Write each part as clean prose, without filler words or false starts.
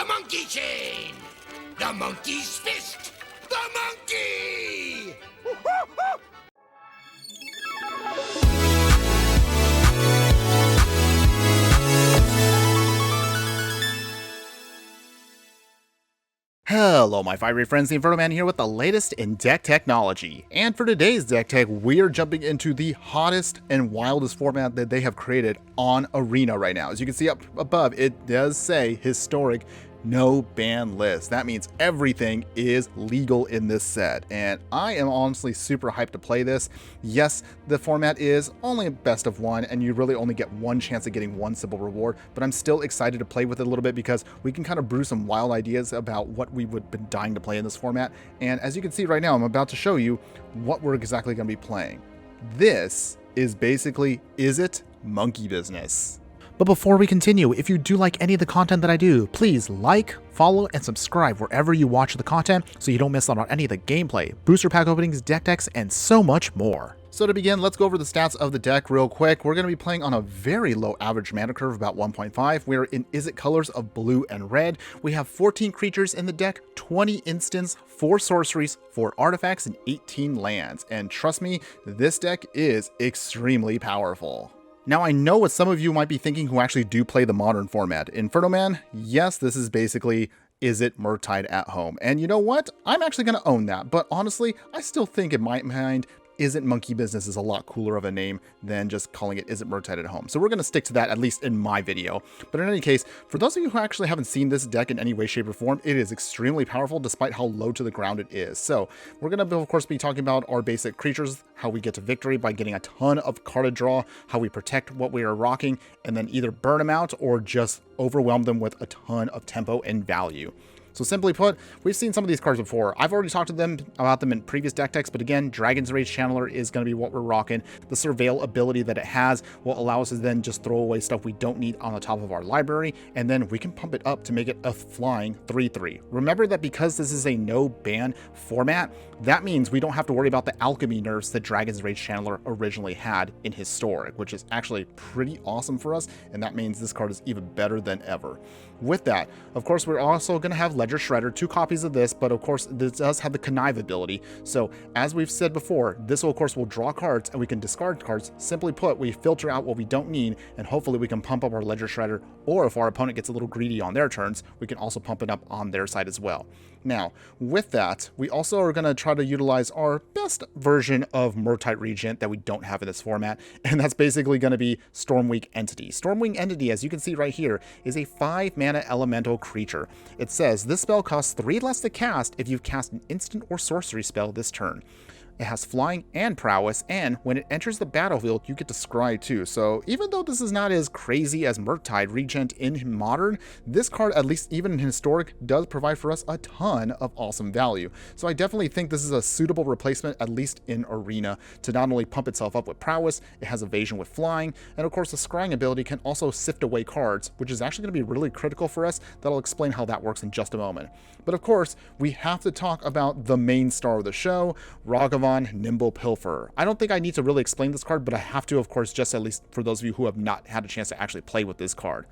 The monkey chain! The monkey's fist! The monkey! Hello my fiery friends, the Infernoman here with the latest in deck technology. And for today's deck tech, we are jumping into the hottest and wildest format that they have created on Arena right now. As you can see up above, it does say historic no ban list. That means everything is legal in this set, and I am honestly super hyped to play this. Yes, the format is only a best of one, and you really only get one chance at getting one simple reward, but I'm still excited to play with it a little bit because we can kind of brew some wild ideas about what we would have been dying to play in this format. And as you can see right now, I'm about to show you what we're exactly going to be playing. This is basically Izzet Monkey Business. But before we continue, if you do like any of the content that I do, please like, follow, and subscribe wherever you watch the content so you don't miss out on any of the gameplay, booster pack openings, deck decks, and so much more. So to begin, let's go over the stats of the deck real quick. We're going to be playing on a very low average mana curve, about 1.5. We're in Izzet colors of blue and red. We have 14 creatures in the deck, 20 instants, 4 sorceries, 4 artifacts, and 18 lands. And trust me, this deck is extremely powerful. Now, I know what some of you might be thinking who actually do play the modern format. Infernoman, yes, this is basically Izzet Murktide at home. And you know what? I'm actually going to own that. But honestly, I still think in my mind, Izzet Monkey Business is a lot cooler of a name than just calling it Izzet Murktide at home. So we're going to stick to that, at least in my video. But in any case, for those of you who actually haven't seen this deck in any way, shape, or form, it is extremely powerful despite how low to the ground it is. So we're going to, of course, be talking about our basic creatures, how we get to victory by getting a ton of card draw, how we protect what we are rocking, and then either burn them out or just overwhelm them with a ton of tempo and value. So simply put, we've seen some of these cards before. I've already talked to them about them in previous deck techs, but again, Dragon's Rage Channeler is going to be what we're rocking. The Surveil ability that it has will allow us to then just throw away stuff we don't need on the top of our library, and then we can pump it up to make it a flying 3/3. Remember that because this is a no ban format, that means we don't have to worry about the alchemy nerfs that Dragon's Rage Channeler originally had in Historic, which is actually pretty awesome for us, and that means this card is even better than ever. With that, of course, we're also going to have Ledger Shredder, 2 copies of this, but of course, this does have the Connive ability. So as we've said before, this will, of course, will draw cards and we can discard cards. Simply put, we filter out what we don't need, and hopefully we can pump up our Ledger Shredder, or if our opponent gets a little greedy on their turns, we can also pump it up on their side as well. Now, with that, we also are going to try to utilize our best version of Murktide Regent that we don't have in this format, and that's basically going to be Stormwing Entity. Stormwing Entity, as you can see right here, is a 5-mana elemental creature. It says this spell costs 3 less to cast if you've cast an instant or sorcery spell this turn. It has flying and prowess, and when it enters the battlefield, you get to scry too. So even though this is not as crazy as Murktide Regent in Modern, this card, at least even in Historic, does provide for us a ton of awesome value. So I definitely think this is a suitable replacement, at least in Arena, to not only pump itself up with prowess, it has evasion with flying, and of course the scrying ability can also sift away cards, which is actually going to be really critical for us. That'll explain how that works in just a moment. But of course, we have to talk about the main star of the show, Ragavan Nimble Pilferer. I don't think I need to really explain this card, but I have to, of course, just at least for those of you who have not had a chance to actually play with this card.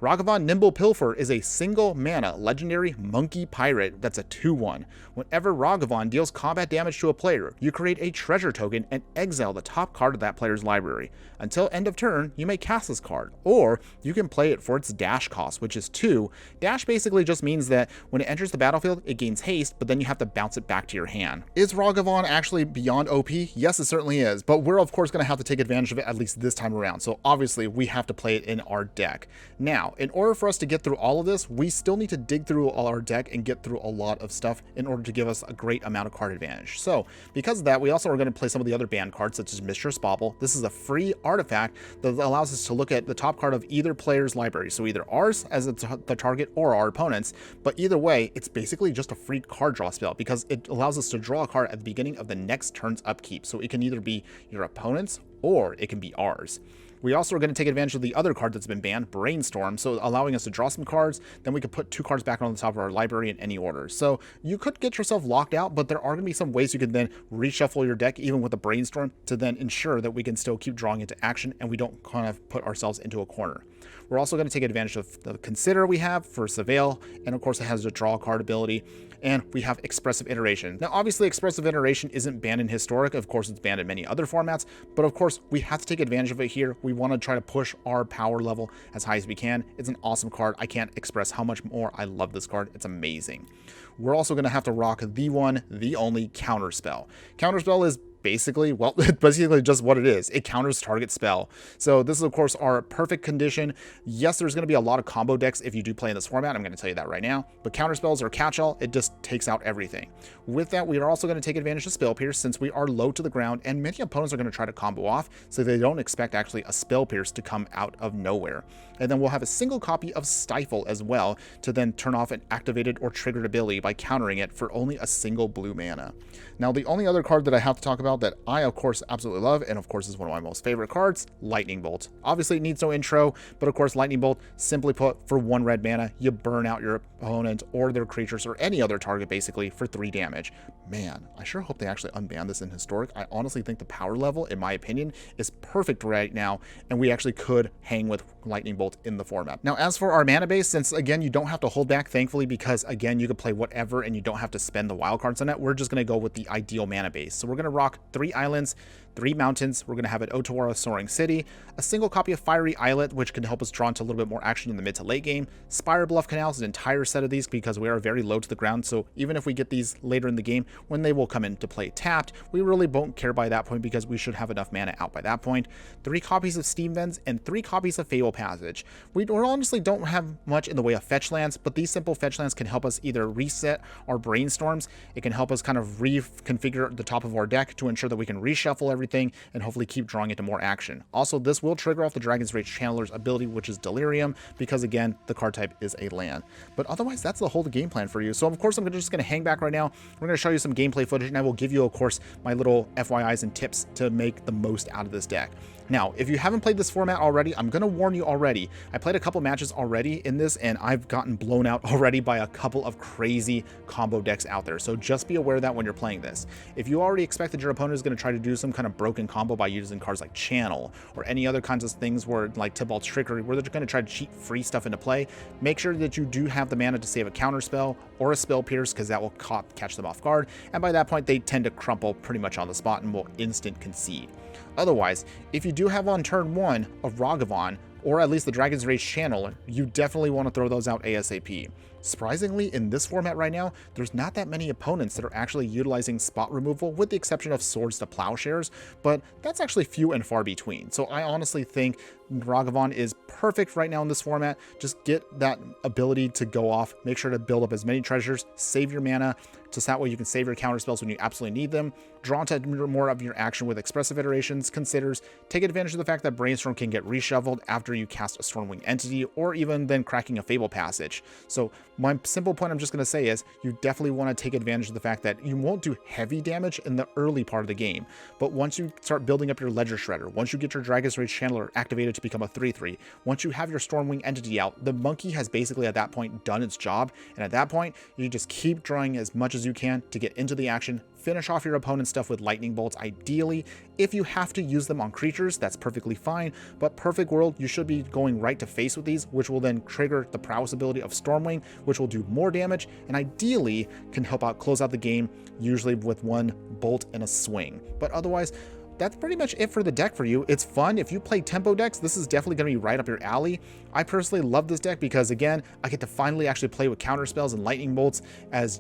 Ragavan Nimble Pilferer is a single mana legendary monkey pirate that's a 2/1. Whenever Ragavan deals combat damage to a player, you create a treasure token and exile the top card of that player's library. Until end of turn, you may cast this card, or you can play it for its dash cost, which is 2. Dash basically just means that when it enters the battlefield, it gains haste, but then you have to bounce it back to your hand. Is Ragavan actually beyond OP? Yes, it certainly is, but we're of course going to have to take advantage of it at least this time around, so obviously we have to play it in our deck. Now, in order for us to get through all of this, we still need to dig through all our deck and get through a lot of stuff in order to give us a great amount of card advantage. So because of that, we also are going to play some of the other banned cards such as Mistress Bauble. This is a free artifact that allows us to look at the top card of either player's library, so either ours as the target or our opponent's, but either way, it's basically just a free card draw spell because it allows us to draw a card at the beginning of the next turn's upkeep, so it can either be your opponent's or it can be ours. We also are going to take advantage of the other card that's been banned, Brainstorm, so allowing us to draw some cards, then we could put 2 cards back on the top of our library in any order. So you could get yourself locked out, but there are going to be some ways you can then reshuffle your deck, even with a Brainstorm, to then ensure that we can still keep drawing into action and we don't kind of put ourselves into a corner. We're also going to take advantage of the Consider we have for Surveil, and of course it has the draw card ability, and we have Expressive Iteration. Now obviously Expressive Iteration isn't banned in Historic, of course it's banned in many other formats, but of course we have to take advantage of it here. We want to try to push our power level as high as we can. It's an awesome card. I can't express how much more I love this card. It's amazing. We're also going to have to rock the one, the only Counterspell. Counterspell is basically, well, basically just what it is. It counters target spell. So this is, of course, our perfect condition. Yes, there's going to be a lot of combo decks if you do play in this format. I'm going to tell you that right now. But counterspells are catch-all. It just takes out everything. With that, we are also going to take advantage of Spell Pierce since we are low to the ground, and many opponents are going to try to combo off, so they don't expect actually a Spell Pierce to come out of nowhere. And then we'll have a single copy of Stifle as well to then turn off an activated or triggered ability by countering it for only a single blue mana. Now, the only other card that I have to talk about that I, of course, absolutely love, and of course is one of my most favorite cards, Lightning Bolt. Obviously, it needs no intro, but of course, Lightning Bolt, simply put, for 1 red mana, you burn out your opponent or their creatures or any other target, basically, for 3 damage. Man, I sure hope they actually unban this in Historic. I honestly think the power level, in my opinion, is perfect right now, and we actually could hang with Lightning Bolt in the format. Now, as for our mana base, since, again, you don't have to hold back, thankfully, because, again, you can play whatever and you don't have to spend the wild cards on that, we're just going to go with the ideal mana base. So we're going to rock 3 islands, 3 mountains. We're going to have an Otawara Soaring City, a single copy of Fiery Islet, which can help us draw into a little bit more action in the mid to late game. Spire Bluff Canals, an entire set of these because we are very low to the ground. So even if we get these later in the game, when they will come into play tapped, we really won't care by that point because we should have enough mana out by that point. 3 copies of Steam Vents and 3 copies of Fable Passage. We honestly don't have much in the way of fetch lands, but these simple fetch lands can help us either reset our Brainstorms. It can help us kind of reconfigure the top of our deck to ensure that we can reshuffle everything and hopefully keep drawing into more action. Also, this will trigger off the Dragon's Rage Channeler's ability, which is Delirium, because again, the card type is a land. But otherwise, that's the whole game plan for you. So of course, I'm just going to hang back right now. We're going to show you some gameplay footage, and I will give you, of course, my little FYIs and tips to make the most out of this deck. Now, if you haven't played this format already, I'm going to warn you already. I played a couple matches already in this, and I've gotten blown out already by a couple of crazy combo decks out there. So just be aware of that when you're playing this. If you already expect that your opponent is going to try to do some kind of broken combo by using cards like Channel or any other kinds of things where like Tibalt Trickery, where they're going to try to cheat free stuff into play, make sure that you do have the mana to save a counter spell or a Spell Pierce, because that will catch them off guard. And by that point, they tend to crumple pretty much on the spot and will instant concede. Otherwise, if you do have on turn 1 a Ragavan, or at least the Dragon's Rage Channel, you definitely want to throw those out ASAP. Surprisingly, in this format right now, there's not that many opponents that are actually utilizing spot removal, with the exception of Swords to Plowshares, but that's actually few and far between. So I honestly think Ragavan is perfect right now in this format. Just get that ability to go off, make sure to build up as many treasures, save your mana, so that way you can save your counter spells when you absolutely need them, draw into more of your action with Expressive Iterations, Considers, take advantage of the fact that Brainstorm can get reshuffled after you cast a Stormwing Entity, or even then cracking a Fable Passage. So my simple point I'm just going to say is you definitely want to take advantage of the fact that you won't do heavy damage in the early part of the game, but once you start building up your Ledger Shredder, once you get your Dragon's Rage Channeler activated to become a 3/3, once you have your Stormwing Entity out, the monkey has basically at that point done its job, and at that point you just keep drawing as much as you can to get into the action, finish off your opponent's stuff with lightning bolts. Ideally, if you have to use them on creatures, that's perfectly fine, but perfect world, you should be going right to face with these, which will then trigger the prowess ability of Stormwing, which will do more damage, and ideally can help out close out the game, usually with 1 bolt and a swing. But otherwise, that's pretty much it for the deck for you. It's fun. If you play tempo decks, this is definitely going to be right up your alley. I personally love this deck because, again, I get to finally actually play with counter spells and lightning bolts,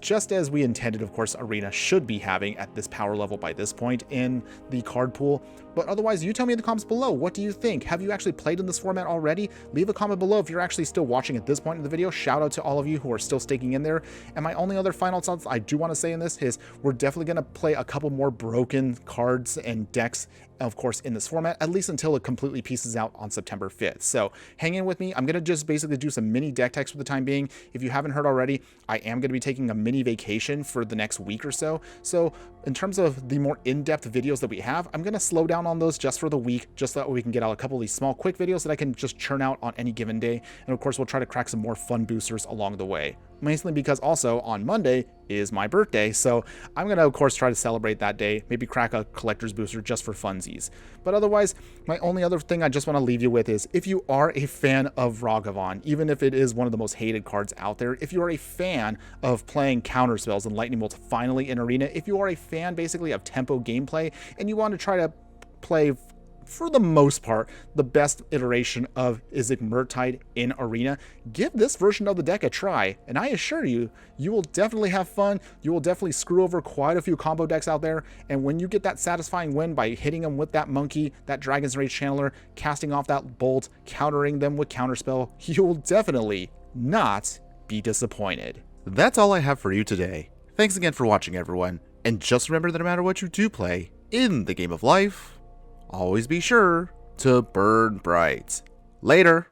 just as we intended, of course, Arena should be having at this power level by this point in the card pool. But otherwise, you tell me in the comments below, what do you think? Have you actually played in this format already? Leave a comment below if you're actually still watching at this point in the video. Shout out to all of you who are still sticking in there. And my only other final thoughts I do want to say in this is we're definitely going to play a couple more broken cards and decks of course, in this format, at least until it completely pieces out on September 5th. So hang in with me. I'm going to just basically do some mini deck techs for the time being. If you haven't heard already, I am going to be taking a mini vacation for the next week or so. So in terms of the more in-depth videos that we have, I'm going to slow down on those just for the week, just so that we can get out a couple of these small, quick videos that I can just churn out on any given day. And of course, we'll try to crack some more fun boosters along the way. Mainly because also on Monday is my birthday, so I'm going to, of course, try to celebrate that day, maybe crack a collector's booster just for funsies. But otherwise, my only other thing I just want to leave you with is, if you are a fan of Ragavan, even if it is one of the most hated cards out there, if you are a fan of playing counterspells and lightning bolts finally in Arena, if you are a fan basically of tempo gameplay, and you want to try to play, for the most part, the best iteration of Izzet Murktide in Arena, give this version of the deck a try, and I assure you, you will definitely have fun. You will definitely screw over quite a few combo decks out there, and when you get that satisfying win by hitting them with that monkey, that Dragon's Rage Channeler, casting off that bolt, countering them with counterspell, you will definitely not be disappointed. That's all I have for you today. Thanks again for watching, everyone, and just remember that no matter what you do play in the game of life, always be sure to burn bright. Later.